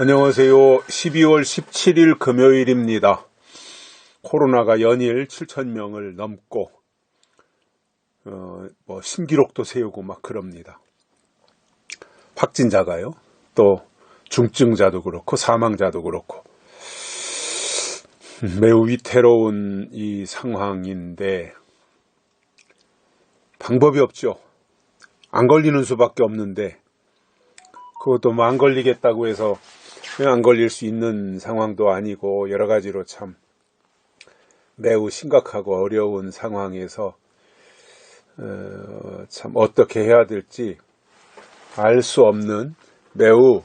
안녕하세요. 12월 17일 금요일입니다. 코로나가 연일 7,000명을 넘고 신기록도 세우고 막 그럽니다. 확진자가요. 또 중증자도 그렇고 사망자도 그렇고 매우 위태로운 이 상황인데 방법이 없죠. 안 걸리는 수밖에 없는데 그것도 뭐 안 걸리겠다고 해서 안 걸릴 수 있는 상황도 아니고 여러 가지로 참 매우 심각하고 어려운 상황에서 참 어떻게 해야 될지 알 수 없는 매우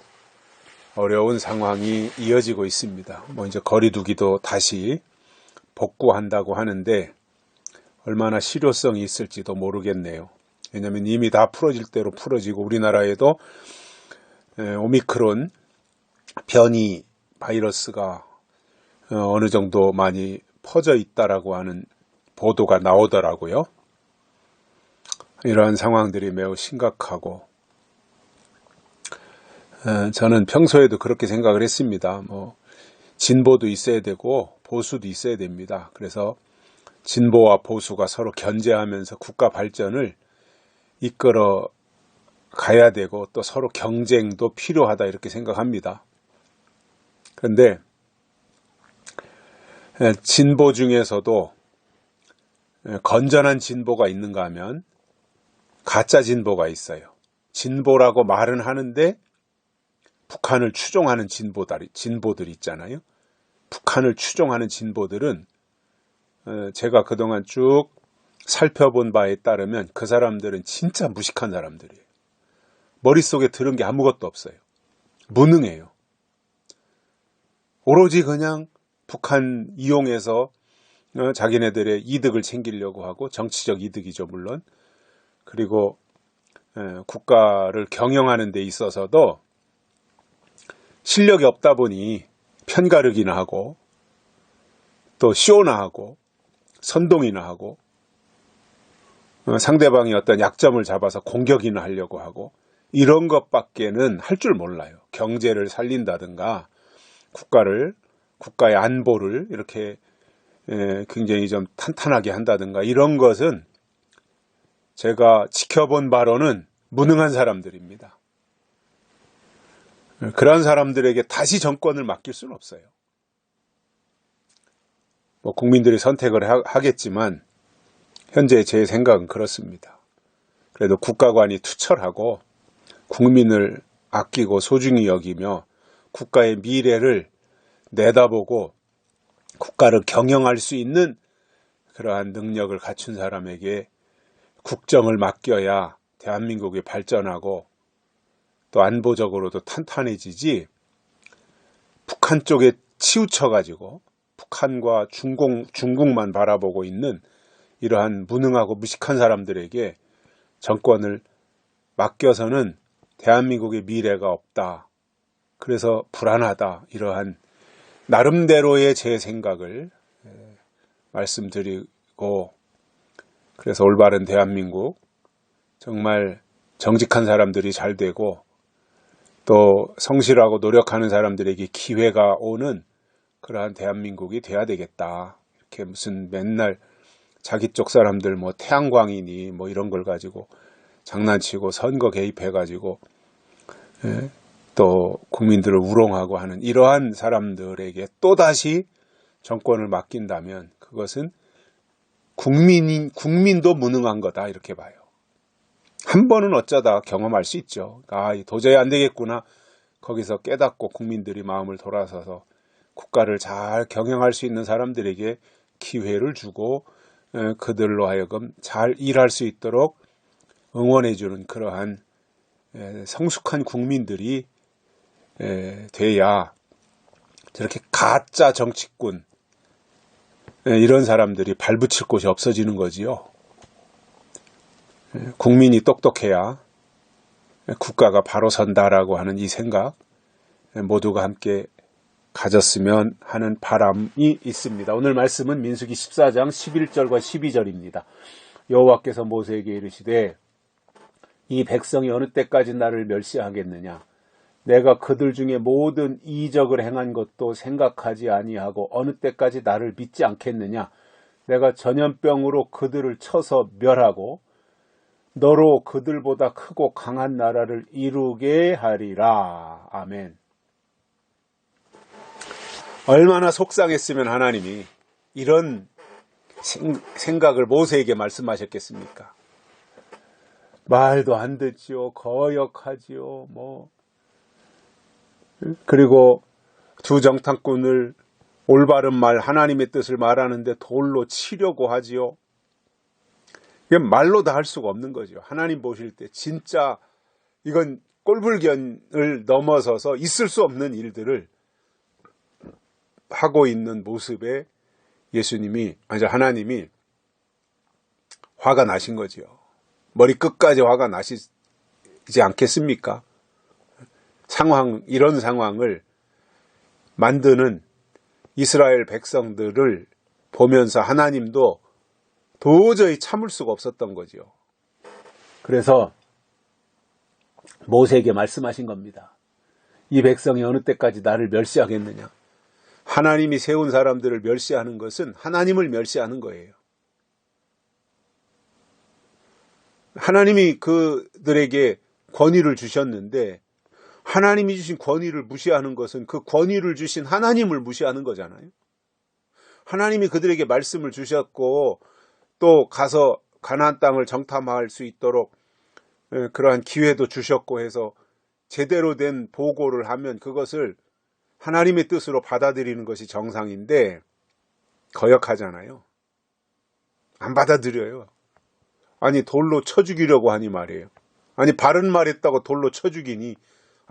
어려운 상황이 이어지고 있습니다. 이제 거리두기도 다시 복구한다고 하는데 얼마나 실효성이 있을지도 모르겠네요. 왜냐하면 이미 다 풀어질 대로 풀어지고 우리나라에도 오미크론 변이 바이러스가 어느 정도 많이 퍼져 있다라고 하는 보도가 나오더라고요. 이러한 상황들이 매우 심각하고 저는 평소에도 그렇게 생각을 했습니다. 진보도 있어야 되고 보수도 있어야 됩니다. 그래서 진보와 보수가 서로 견제하면서 국가 발전을 이끌어 가야 되고 또 서로 경쟁도 필요하다 이렇게 생각합니다. 그런데 진보 중에서도 건전한 진보가 있는가 하면 가짜 진보가 있어요. 진보라고 말은 하는데 북한을 추종하는 진보들 있잖아요. 북한을 추종하는 진보들은 제가 그동안 쭉 살펴본 바에 따르면 그 사람들은 진짜 무식한 사람들이에요. 머릿속에 들은 게 아무것도 없어요. 무능해요. 오로지 그냥 북한 이용해서 자기네들의 이득을 챙기려고 하고 정치적 이득이죠 물론. 그리고 국가를 경영하는 데 있어서도 실력이 없다 보니 편가르기나 하고 또 쇼나 하고 선동이나 하고 상대방이 어떤 약점을 잡아서 공격이나 하려고 하고 이런 것밖에는 할 줄 몰라요. 경제를 살린다든가 국가의 안보를 이렇게 굉장히 좀 탄탄하게 한다든가 이런 것은 제가 지켜본 바로는 무능한 사람들입니다. 그런 사람들에게 다시 정권을 맡길 수는 없어요. 국민들이 선택을 하겠지만 현재 제 생각은 그렇습니다. 그래도 국가관이 투철하고 국민을 아끼고 소중히 여기며 국가의 미래를 내다보고 국가를 경영할 수 있는 그러한 능력을 갖춘 사람에게 국정을 맡겨야 대한민국이 발전하고 또 안보적으로도 탄탄해지지 북한 쪽에 치우쳐가지고 북한과 중국만 바라보고 있는 이러한 무능하고 무식한 사람들에게 정권을 맡겨서는 대한민국의 미래가 없다. 그래서 불안하다. 이러한 나름대로의 제 생각을 말씀드리고 그래서 올바른 대한민국 정말 정직한 사람들이 잘 되고 또 성실하고 노력하는 사람들에게 기회가 오는 그러한 대한민국이 돼야 되겠다. 이렇게 무슨 맨날 자기 쪽 사람들 태양광이니 이런 걸 가지고 장난치고 선거 개입해가지고 또 국민들을 우롱하고 하는 이러한 사람들에게 또다시 정권을 맡긴다면 그것은 국민도 무능한 거다 이렇게 봐요. 한 번은 어쩌다 경험할 수 있죠. 도저히 안 되겠구나. 거기서 깨닫고 국민들이 마음을 돌아서서 국가를 잘 경영할 수 있는 사람들에게 기회를 주고 그들로 하여금 잘 일할 수 있도록 응원해주는 그러한 성숙한 국민들이 돼야 저렇게 가짜 정치꾼 이런 사람들이 발붙일 곳이 없어지는 거지요. 국민이 똑똑해야 국가가 바로 선다라고 하는 이 생각 모두가 함께 가졌으면 하는 바람이 있습니다. 오늘 말씀은 민수기 14장 11절과 12절입니다. 여호와께서 모세에게 이르시되 이 백성이 어느 때까지 나를 멸시하겠느냐 내가 그들 중에 모든 이적을 행한 것도 생각하지 아니하고 어느 때까지 나를 믿지 않겠느냐. 내가 전염병으로 그들을 쳐서 멸하고 너로 그들보다 크고 강한 나라를 이루게 하리라. 아멘. 얼마나 속상했으면 하나님이 이런 생각을 모세에게 말씀하셨겠습니까? 말도 안 듣지요. 거역하지요. 그리고 두 정탐꾼을 올바른 말, 하나님의 뜻을 말하는데 돌로 치려고 하지요. 이건 말로 다 할 수가 없는 거죠. 하나님 보실 때 진짜 이건 꼴불견을 넘어서서 있을 수 없는 일들을 하고 있는 모습에 하나님이 화가 나신 거지요. 머리 끝까지 화가 나시지 않겠습니까? 이런 상황을 만드는 이스라엘 백성들을 보면서 하나님도 도저히 참을 수가 없었던 거지요. 그래서 모세에게 말씀하신 겁니다. 이 백성이 어느 때까지 나를 멸시하겠느냐. 하나님이 세운 사람들을 멸시하는 것은 하나님을 멸시하는 거예요. 하나님이 그들에게 권위를 주셨는데 하나님이 주신 권위를 무시하는 것은 그 권위를 주신 하나님을 무시하는 거잖아요. 하나님이 그들에게 말씀을 주셨고 또 가서 가나안 땅을 정탐할 수 있도록 그러한 기회도 주셨고 해서 제대로 된 보고를 하면 그것을 하나님의 뜻으로 받아들이는 것이 정상인데 거역하잖아요. 안 받아들여요. 아니 돌로 쳐 죽이려고 하니 말이에요. 아니 바른 말 했다고 돌로 쳐 죽이니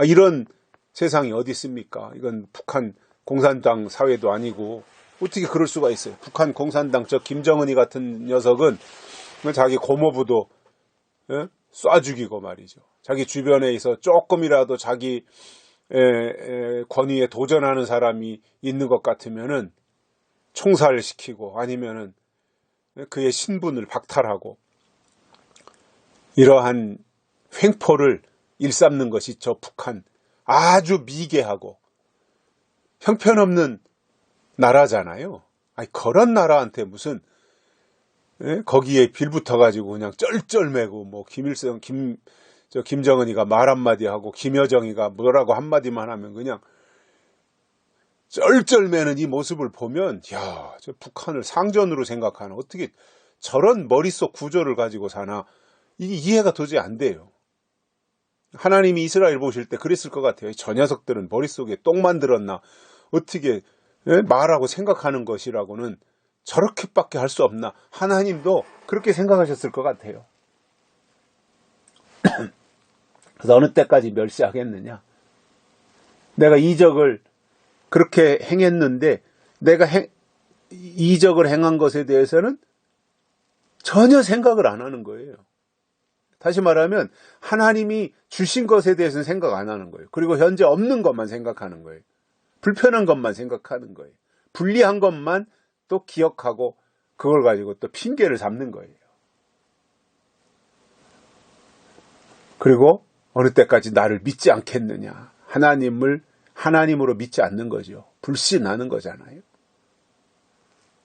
이런 세상이 어디 있습니까? 이건 북한 공산당 사회도 아니고 어떻게 그럴 수가 있어요. 북한 공산당 저 김정은이 같은 녀석은 자기 고모부도 쏴 죽이고 말이죠. 자기 주변에 있어 조금이라도 자기 권위에 도전하는 사람이 있는 것 같으면은 총살시키고 아니면은 그의 신분을 박탈하고 이러한 횡포를 일삼는 것이 저 북한 아주 미개하고 형편없는 나라잖아요. 그런 나라한테 무슨 거기에 빌붙어가지고 그냥 쩔쩔매고 김정은이가 말 한마디 하고 김여정이가 뭐라고 한마디만 하면 그냥 쩔쩔매는 이 모습을 보면 저 북한을 상전으로 생각하나 어떻게 저런 머릿속 구조를 가지고 사나 이게 이해가 도저히 안 돼요. 하나님이 이스라엘 보실 때 그랬을 것 같아요. 저 녀석들은 머릿속에 똥 만들었나 어떻게 말하고 생각하는 것이라고는 저렇게밖에 할 수 없나. 하나님도 그렇게 생각하셨을 것 같아요. 그래서 어느 때까지 멸시하겠느냐. 내가 이적을 그렇게 행했는데 내가 이적을 행한 것에 대해서는 전혀 생각을 안 하는 거예요. 다시 말하면 하나님이 주신 것에 대해서는 생각 안 하는 거예요. 그리고 현재 없는 것만 생각하는 거예요. 불편한 것만 생각하는 거예요. 불리한 것만 또 기억하고 그걸 가지고 또 핑계를 잡는 거예요. 그리고 어느 때까지 나를 믿지 않겠느냐. 하나님으로 믿지 않는 거죠. 불신하는 거잖아요.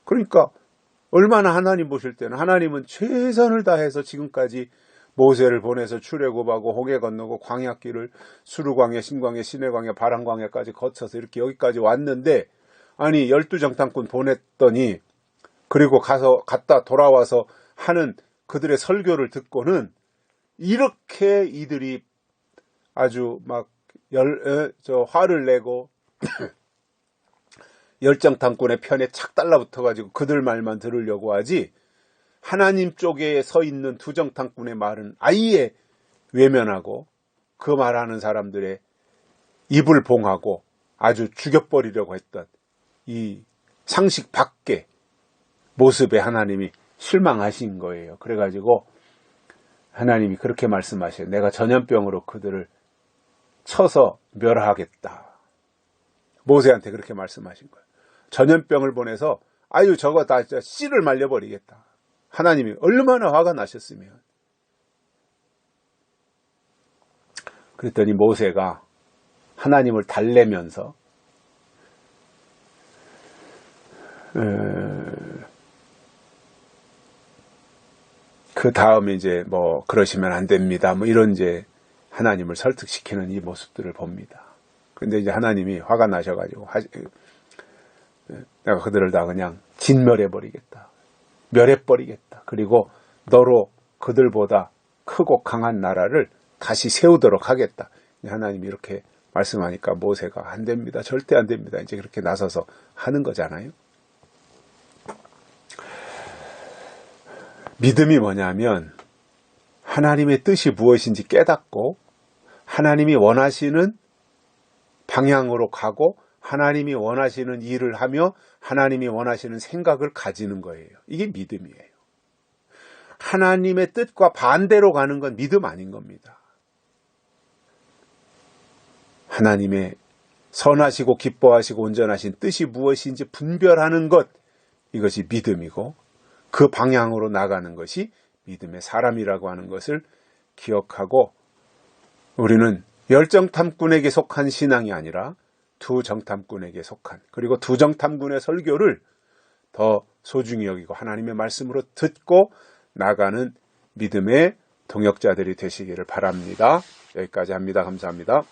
그러니까 얼마나 하나님 보실 때는 하나님은 최선을 다해서 지금까지 모세를 보내서 출애굽하고 홍해 건너고 광야길을 수르광야, 신광야, 시내광야, 바람광야까지 거쳐서 이렇게 여기까지 왔는데 아니 12정탐꾼 보냈더니 그리고 갔다 돌아와서 하는 그들의 설교를 듣고는 이렇게 이들이 아주 막 화를 내고 열정탐꾼의 편에 착 달라붙어가지고 그들 말만 들으려고 하지 하나님 쪽에 서 있는 두 정탐꾼의 말은 아예 외면하고 그 말하는 사람들의 입을 봉하고 아주 죽여버리려고 했던 이 상식 밖의 모습에 하나님이 실망하신 거예요. 그래가지고 하나님이 그렇게 말씀하셔요. 내가 전염병으로 그들을 쳐서 멸하겠다. 모세한테 그렇게 말씀하신 거예요. 전염병을 보내서 저거 다 씨를 말려버리겠다. 하나님이 얼마나 화가 나셨으면. 그랬더니 모세가 하나님을 달래면서 그 다음에 이제 뭐 그러시면 안 됩니다. 뭐 이런 이제 하나님을 설득시키는 이 모습들을 봅니다. 근데 이제 하나님이 화가 나셔가지고 내가 그들을 다 그냥 진멸해버리겠다. 멸해버리겠다. 그리고 너로 그들보다 크고 강한 나라를 다시 세우도록 하겠다. 하나님이 이렇게 말씀하니까 모세가 안 됩니다. 절대 안 됩니다. 이제 그렇게 나서서 하는 거잖아요. 믿음이 뭐냐면 하나님의 뜻이 무엇인지 깨닫고 하나님이 원하시는 방향으로 가고 하나님이 원하시는 일을 하며 하나님이 원하시는 생각을 가지는 거예요. 이게 믿음이에요. 하나님의 뜻과 반대로 가는 건 믿음 아닌 겁니다. 하나님의 선하시고 기뻐하시고 온전하신 뜻이 무엇인지 분별하는 것, 이것이 믿음이고 그 방향으로 나가는 것이 믿음의 사람이라고 하는 것을 기억하고 우리는 열정탐꾼에게 속한 신앙이 아니라 두 정탐꾼에게 속한, 그리고 두 정탐꾼의 설교를 더 소중히 여기고 하나님의 말씀으로 듣고 나가는 믿음의 동역자들이 되시기를 바랍니다. 여기까지 합니다. 감사합니다.